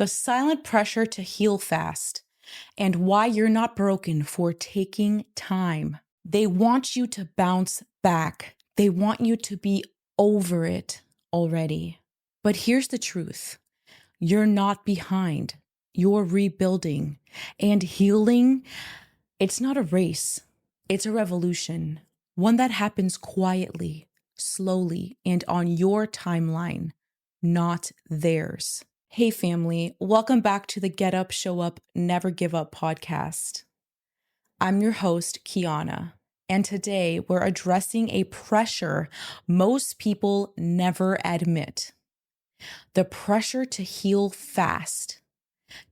the silent pressure to heal fast, and why you're not broken for taking time. They want you to bounce back. They want you to be over it already. But here's the truth. You're not behind. You're rebuilding. And healing, it's not a race. It's a revolution. One that happens quietly, slowly, and on your timeline, not theirs. Hey family, welcome back to the Get Up, Show Up, Never Give Up podcast. I'm your host, Kiana, and today we're addressing a pressure most people never admit. The pressure to heal fast,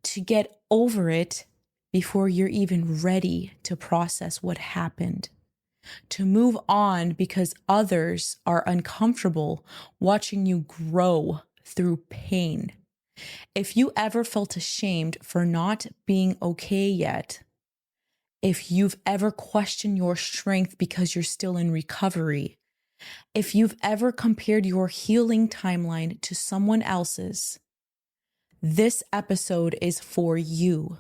to get over it before you're even ready to process what happened, to move on because others are uncomfortable watching you grow through pain. If you ever felt ashamed for not being okay yet, if you've ever questioned your strength because you're still in recovery, if you've ever compared your healing timeline to someone else's, this episode is for you.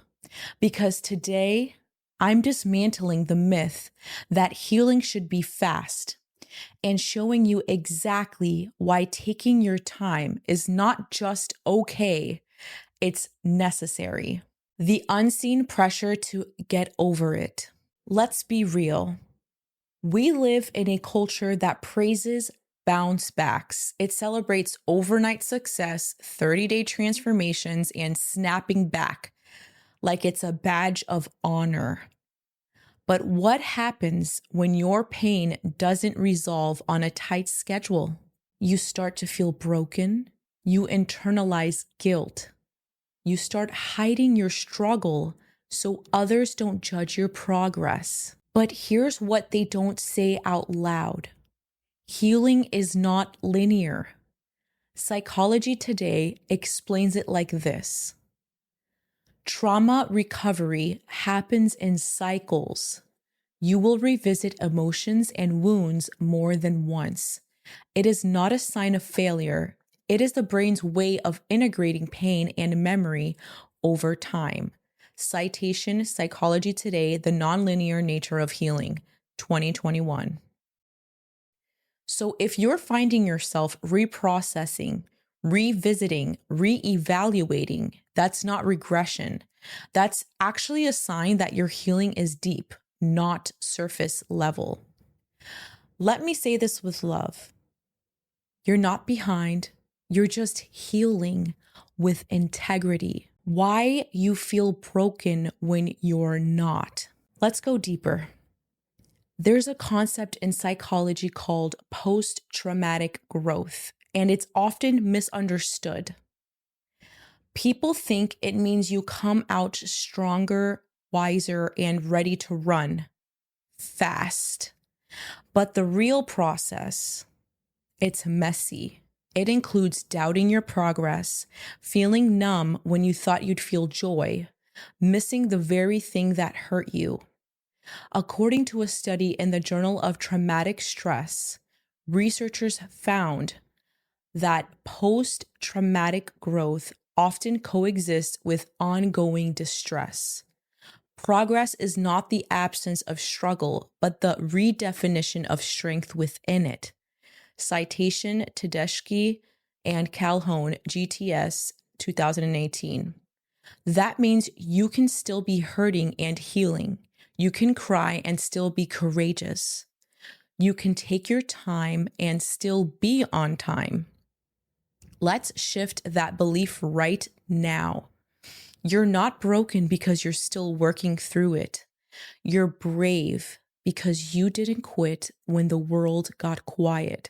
Because today, I'm dismantling the myth that healing should be fast and showing you exactly why taking your time is not just okay, it's necessary. The unseen pressure to get over it. Let's be real. We live in a culture that praises bounce backs. It celebrates overnight success, 30-day transformations, and snapping back like it's a badge of honor. But what happens when your pain doesn't resolve on a tight schedule? You start to feel broken. You internalize guilt. You start hiding your struggle so others don't judge your progress. But here's what they don't say out loud. Healing is not linear. Psychology Today explains it like this. Trauma recovery happens in cycles. You will revisit emotions and wounds more than once. It is not a sign of failure. It is the brain's way of integrating pain and memory over time. Citation, Psychology Today, The Nonlinear Nature of Healing, 2021. So if you're finding yourself reprocessing, revisiting, reevaluating, that's not regression. That's actually a sign that your healing is deep, not surface level. Let me say this with love. You're not behind. You're just healing with integrity. Why you feel broken when you're not. Let's go deeper. There's a concept in psychology called post-traumatic growth, and it's often misunderstood. People think it means you come out stronger, wiser, and ready to run fast. But the real process, it's messy. It includes doubting your progress, feeling numb when you thought you'd feel joy, missing the very thing that hurt you. According to a study in the Journal of Traumatic Stress, researchers found that post-traumatic growth often coexists with ongoing distress. Progress is not the absence of struggle, but the redefinition of strength within it. Citation, Tedeschi and Calhoun, GTS, 2018. That means you can still be hurting and healing. You can cry and still be courageous. You can take your time and still be on time. Let's shift that belief right now. You're not broken because you're still working through it. You're brave because you didn't quit when the world got quiet.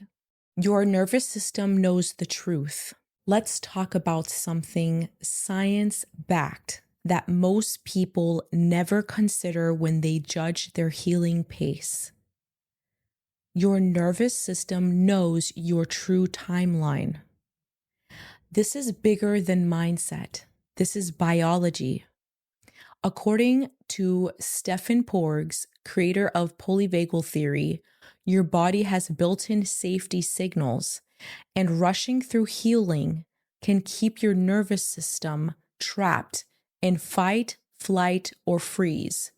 Your nervous system knows the truth. Let's talk about something science-backed that most people never consider when they judge their healing pace. Your nervous system knows your true timeline. This is bigger than mindset. This is biology. According to Stephen Porges, creator of polyvagal theory, your body has built-in safety signals, and rushing through healing can keep your nervous system trapped in fight, flight, or freeze,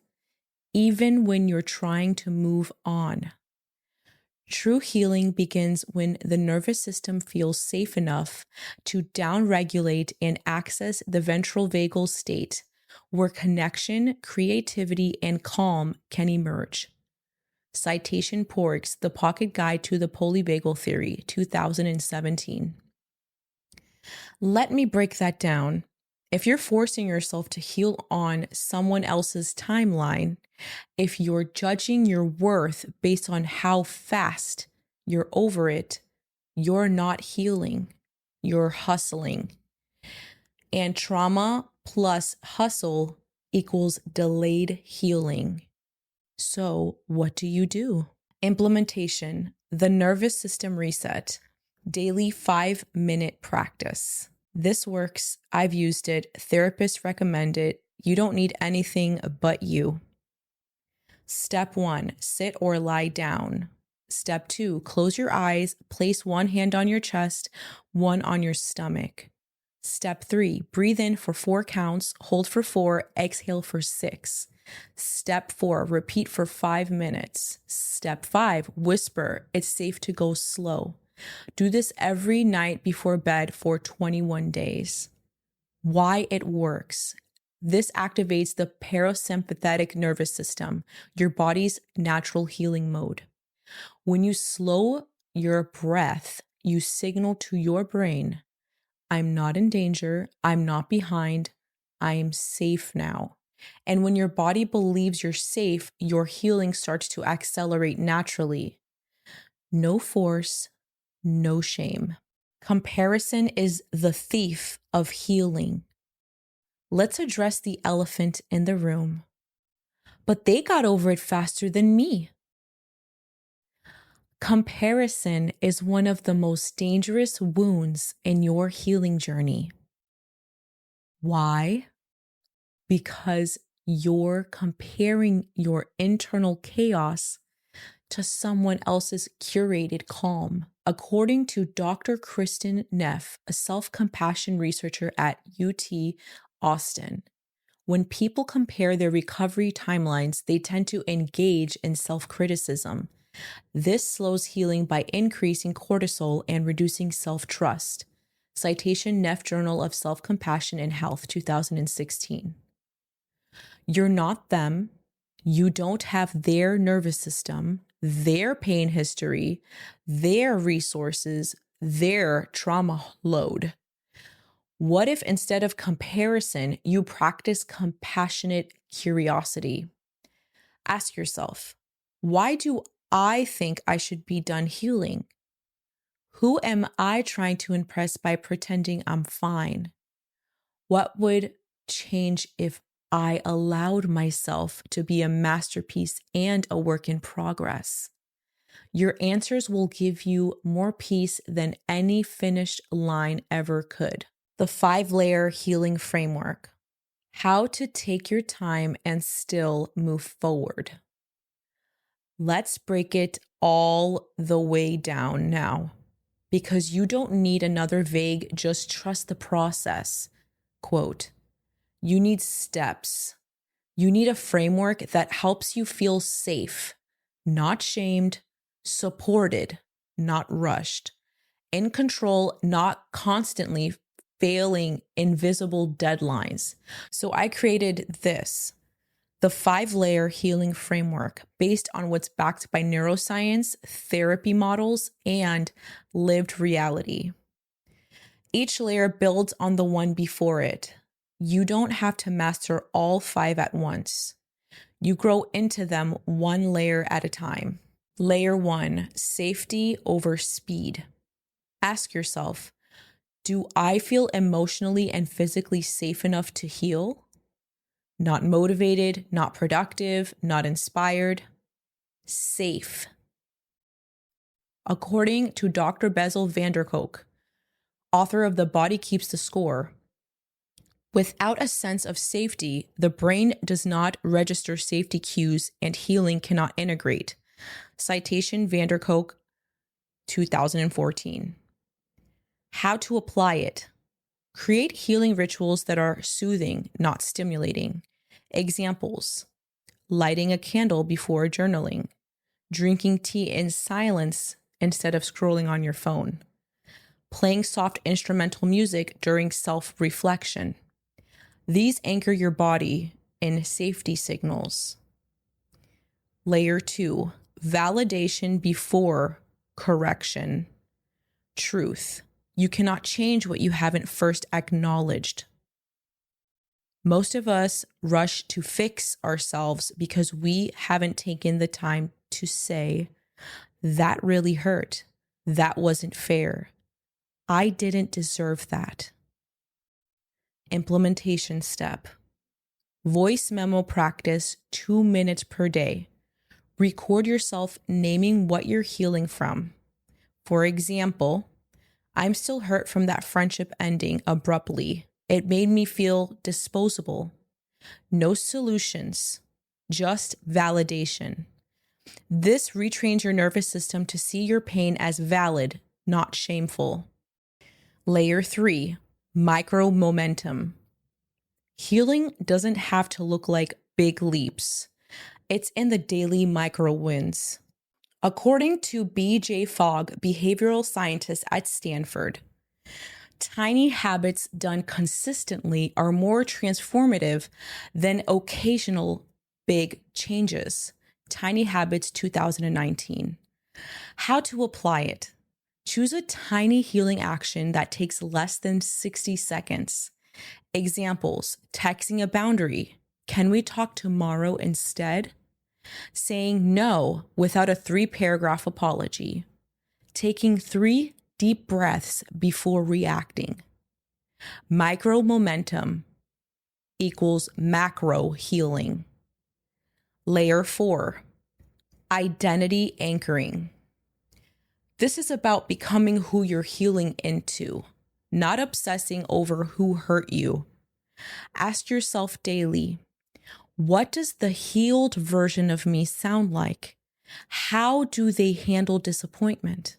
even when you're trying to move on. True healing begins when the nervous system feels safe enough to downregulate and access the ventral vagal state, where connection, creativity, and calm can emerge. Citation Porges, The Pocket Guide to the Polyvagal Theory, 2017. Let me break that down. If you're forcing yourself to heal on someone else's timeline, if you're judging your worth based on how fast you're over it, you're not healing, you're hustling. And trauma plus hustle equals delayed healing. So, what do you do? Implementation, the nervous system reset, daily 5-minute practice. This works. I've used it. Therapists recommend it. You don't need anything but you. Step 1, sit or lie down. Step 2, close your eyes, place one hand on your chest, one on your stomach. Step 3, breathe in for 4 counts, hold for 4, exhale for 6. Step 4, repeat for 5 minutes. Step 5, whisper, it's safe to go slow. Do this every night before bed for 21 days. Why it works. This activates the parasympathetic nervous system, your body's natural healing mode. When you slow your breath, you signal to your brain, I'm not in danger, I'm not behind, I am safe now. And when your body believes you're safe, your healing starts to accelerate naturally. No force, no shame. Comparison is the thief of healing. Let's address the elephant in the room. But they got over it faster than me. Comparison is one of the most dangerous wounds in your healing journey. Why? Because you're comparing your internal chaos to someone else's curated calm. According to Dr. Kristen Neff, a self-compassion researcher at UT Austin, when people compare their recovery timelines, they tend to engage in self-criticism. This slows healing by increasing cortisol and reducing self-trust. Citation Neff Journal of Self-Compassion and Health, 2016. You're not them. You don't have their nervous system, their pain history, their resources, their trauma load. What if instead of comparison, you practice compassionate curiosity? Ask yourself, why do I think I should be done healing? Who am I trying to impress by pretending I'm fine? What would change if I allowed myself to be a masterpiece and a work in progress? Your answers will give you more peace than any finished line ever could. The 5-layer healing framework. How to take your time and still move forward. Let's break it all the way down now, because you don't need another vague, just trust the process quote. You need steps. You need a framework that helps you feel safe, not shamed, supported, not rushed, in control, not constantly failing invisible deadlines. So I created this, the 5-layer healing framework based on what's backed by neuroscience, therapy models, and lived reality. Each layer builds on the one before it. You don't have to master all 5 at once. You grow into them one layer at a time. Layer 1, safety over speed. Ask yourself, do I feel emotionally and physically safe enough to heal? Not motivated, not productive, not inspired. Safe. According to Dr. Bessel van der Kolk, author of The Body Keeps the Score, without a sense of safety, the brain does not register safety cues and healing cannot integrate. Citation van der Kolk, 2014. How to apply it. Create healing rituals that are soothing, not stimulating. Examples: lighting a candle before journaling, drinking tea in silence instead of scrolling on your phone, playing soft instrumental music during self reflection. These anchor your body in safety signals. Layer 2: validation before correction. Truth: you cannot change what you haven't first acknowledged. Most of us rush to fix ourselves because we haven't taken the time to say, that really hurt. That wasn't fair. I didn't deserve that. Implementation step: voice memo practice 2 minutes per day. Record yourself naming what you're healing from. For example, I'm still hurt from that friendship ending abruptly. It made me feel disposable. No solutions, just validation. This retrains your nervous system to see your pain as valid, not shameful. Layer 3: micro momentum. Healing doesn't have to look like big leaps. It's in the daily micro wins. According to B.J. Fogg, behavioral scientist at Stanford, tiny habits done consistently are more transformative than occasional big changes. Tiny Habits 2019. How to apply it: choose a tiny healing action that takes less than 60 seconds. Examples: texting a boundary. Can we talk tomorrow instead? Saying no without a 3-paragraph apology. Taking 3 deep breaths before reacting. Micro momentum equals macro healing. Layer 4: identity anchoring. This is about becoming who you're healing into, not obsessing over who hurt you. Ask yourself daily, what does the healed version of me sound like? How do they handle disappointment?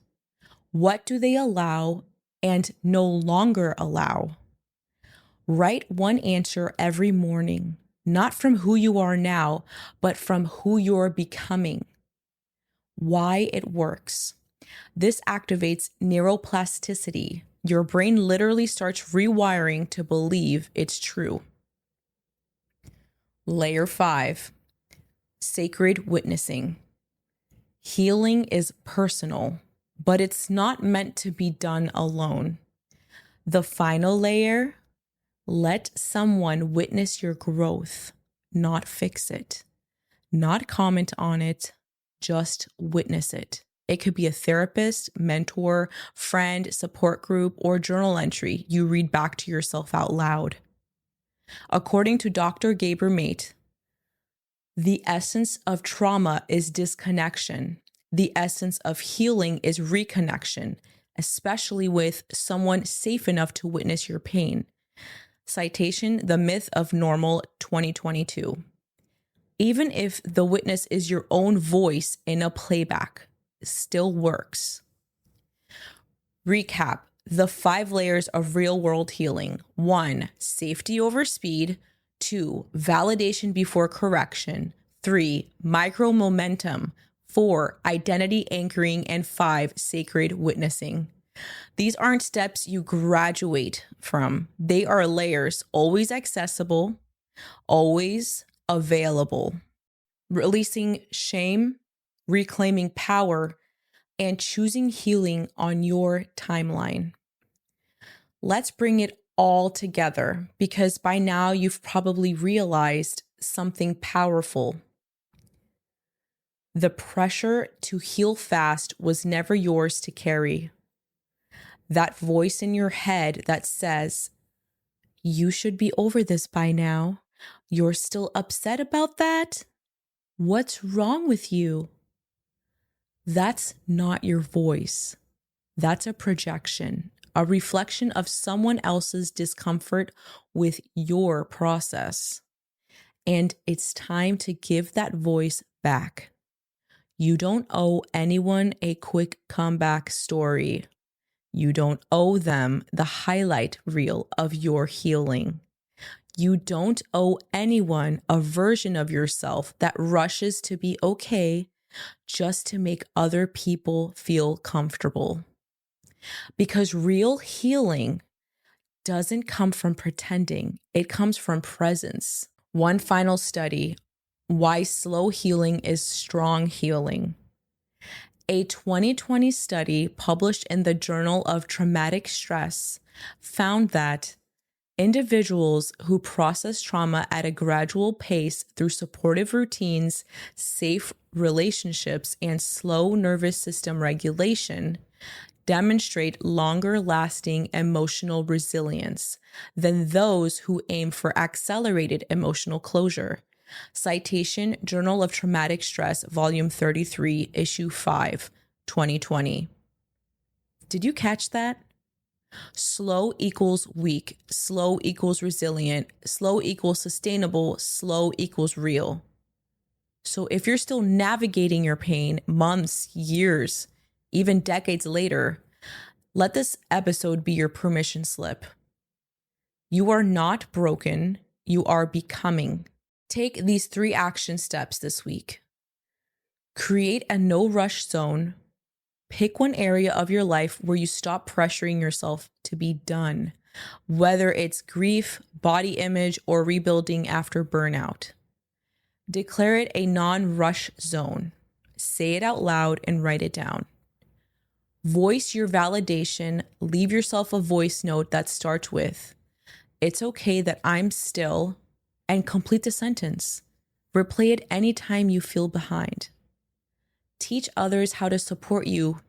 What do they allow and no longer allow? Write one answer every morning, not from who you are now, but from who you're becoming. Why it works. This activates neuroplasticity. Your brain literally starts rewiring to believe it's true. Layer 5: sacred witnessing. Healing is personal, but it's not meant to be done alone. The final layer: let someone witness your growth, not fix it, not comment on it, just witness it. It could be a therapist, mentor, friend, support group, or journal entry you read back to yourself out loud. According to Dr. Gaber Mate, the essence of trauma is disconnection. The essence of healing is reconnection, especially with someone safe enough to witness your pain. Citation: The Myth of Normal, 2022. Even if the witness is your own voice in a playback, still works. Recap: the 5 layers of real-world healing. 1, safety over speed. 2, validation before correction. 3, micro momentum. 4, identity anchoring. And 5, sacred witnessing. These aren't steps you graduate from. They are layers, always accessible, always available. Releasing shame, reclaiming power, and choosing healing on your timeline. Let's bring it all together, because by now you've probably realized something powerful. The pressure to heal fast was never yours to carry. That voice in your head that says, you should be over this by now. You're still upset about that? What's wrong with you? That's not your voice. That's a projection, a reflection of someone else's discomfort with your process. And it's time to give that voice back. You don't owe anyone a quick comeback story. You don't owe them the highlight reel of your healing. You don't owe anyone a version of yourself that rushes to be okay just to make other people feel comfortable. Because real healing doesn't come from pretending, it comes from presence. One final study: why slow healing is strong healing. A 2020 study published in the Journal of Traumatic Stress found that individuals who process trauma at a gradual pace through supportive routines, safe relationships, and slow nervous system regulation demonstrate longer lasting emotional resilience than those who aim for accelerated emotional closure. Citation: Journal of Traumatic Stress, Volume 33, Issue 5, 2020. Did you catch that? Slow equals weak, slow equals resilient, slow equals sustainable, slow equals real. So if you're still navigating your pain months, years, even decades later, let this episode be your permission slip. You are not broken, you are becoming. Take these 3 action steps this week. Create a no rush zone. Pick one area of your life where you stop pressuring yourself to be done, whether it's grief, body image, or rebuilding after burnout. Declare it a non-rush zone. Say it out loud and write it down. Voice your validation. Leave yourself a voice note that starts with, "It's okay that I'm still," and complete the sentence. Replay it anytime you feel behind. Teach others how to support you.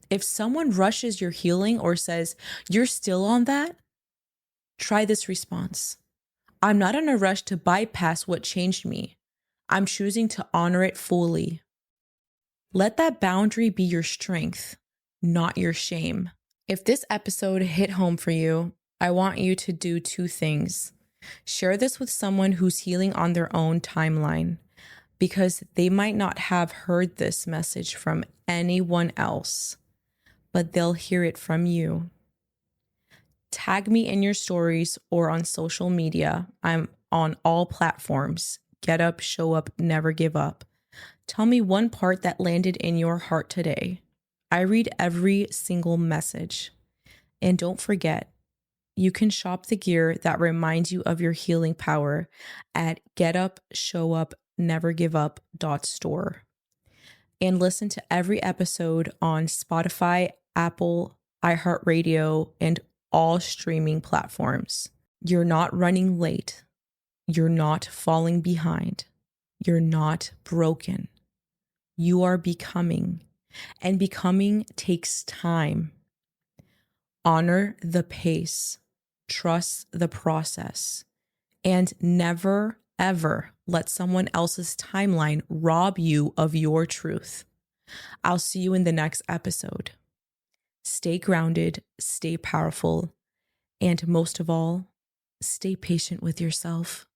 If someone rushes your healing or says, "You're still on that," try this response: "I'm not in a rush to bypass what changed me. I'm choosing to honor it fully." Let that boundary be your strength, not your shame. If this episode hit home for you, I want you to do 2 things. Share this with someone who's healing on their own timeline, because they might not have heard this message from anyone else, but they'll hear it from you. Tag me in your stories or on social media. I'm on all platforms. Get up, show up, never give up. Tell me one part that landed in your heart today. I read every single message. And don't forget, you can shop the gear that reminds you of your healing power at getupshowupnevergiveup.store. And listen to every episode on Spotify, Apple, iHeartRadio, and all streaming platforms. You're not running late. You're not falling behind. You're not broken. You are becoming, and becoming takes time. Honor the pace, trust the process, and never, ever let someone else's timeline rob you of your truth. I'll see you in the next episode. Stay grounded, stay powerful, and most of all, stay patient with yourself.